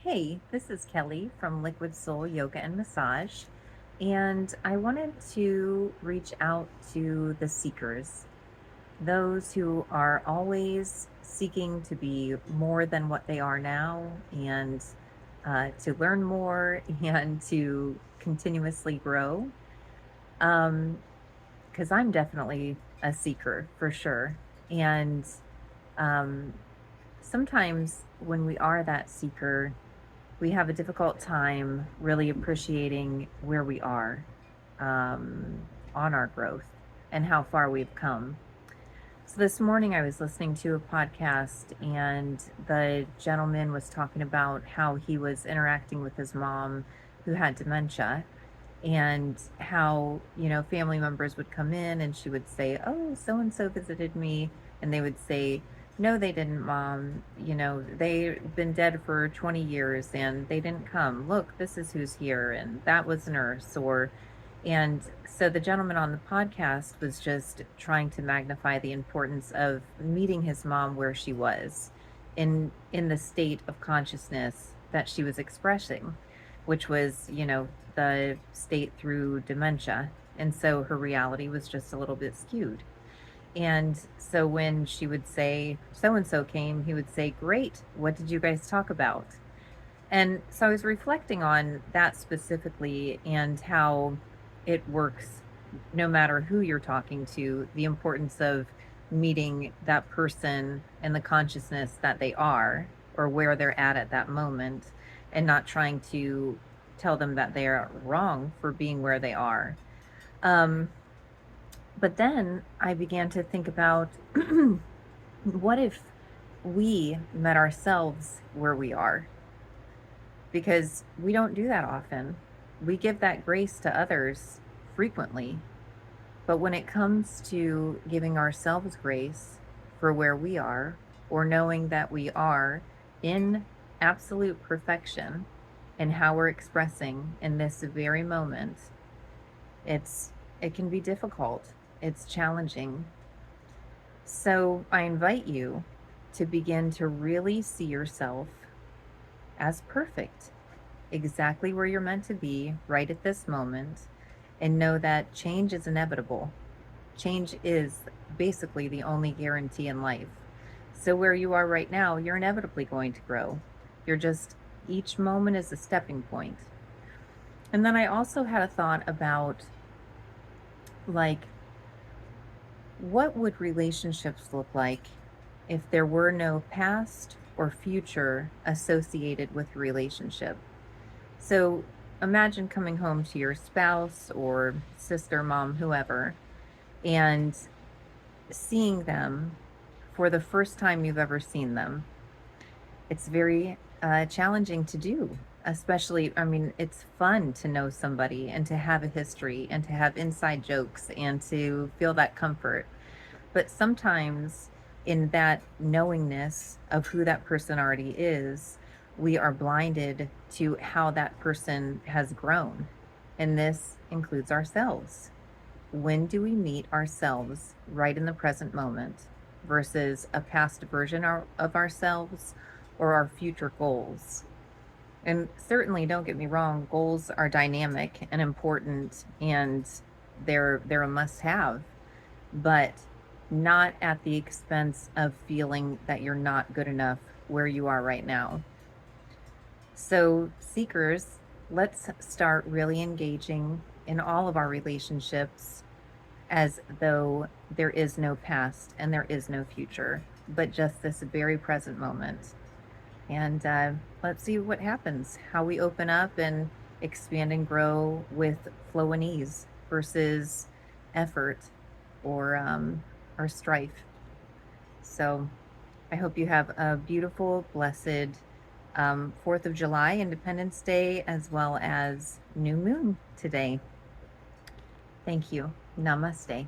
Hey, this is Kelly from Liquid Soul Yoga and Massage, and I wanted to reach out to the seekers, those who are always seeking to be more than what they are now and to learn more and to continuously grow. Um, because I'm definitely a seeker for sure. And um, sometimes when we are that seeker, we have a difficult time really appreciating where we are on our growth and how far we've come. So this morning I was listening to a podcast and the gentleman was talking about how he was interacting with his mom who had dementia and how, family members would come in and she would say, "Oh, so and so visited me." And they would say, "No, they didn't, mom. They've been dead for 20 years and they didn't come. Look, this is who's here." And that was a nurse. And so the gentleman on the podcast was just trying to magnify the importance of meeting his mom where she was in the state of consciousness that she was expressing, which was, the state through dementia. And so her reality was just a little bit skewed. And so when she would say, "So and so came," he would say, "Great. What did you guys talk about?" And so I was reflecting on that specifically and how it works no matter who you're talking to, the importance of meeting that person and the consciousness that they are or where they're at that moment, and not trying to tell them that they are wrong for being where they are. Um, but then I began to think about what if we met ourselves where we are? Because we don't do that often. We give that grace to others frequently. But when it comes to giving ourselves grace for where we are, or knowing that we are in absolute perfection and how we're expressing in this very moment, it can be difficult. It's challenging. So I invite you to begin to really see yourself as perfect, exactly where you're meant to be right at this moment, and know that change is inevitable. Change is basically the only guarantee in life. So, where you are right now, you're inevitably going to grow. You're just, each moment is a stepping point. And then I also had a thought about, like, what would relationships look like if there were no past or future associated with relationship? So imagine coming home to your spouse or sister, mom, whoever, and seeing them for the first time you've ever seen them. It's very challenging to do, especially, I mean, it's fun to know somebody and to have a history and to have inside jokes and to feel that comfort. But sometimes in that knowingness of who that person already is, we are blinded to how that person has grown. And this includes ourselves. When do we meet ourselves right in the present moment versus a past version of ourselves or our future goals? And certainly, don't get me wrong, goals are dynamic and important and they're a must have, but not at the expense of feeling that you're not good enough where you are right now. So, seekers, let's start really engaging in all of our relationships as though there is no past and there is no future, but just this very present moment. And let's see what happens, how we open up and expand and grow with flow and ease versus effort or strife. So I hope you have a beautiful, blessed 4th of July, Independence Day, as well as new moon today. Thank you. Namaste.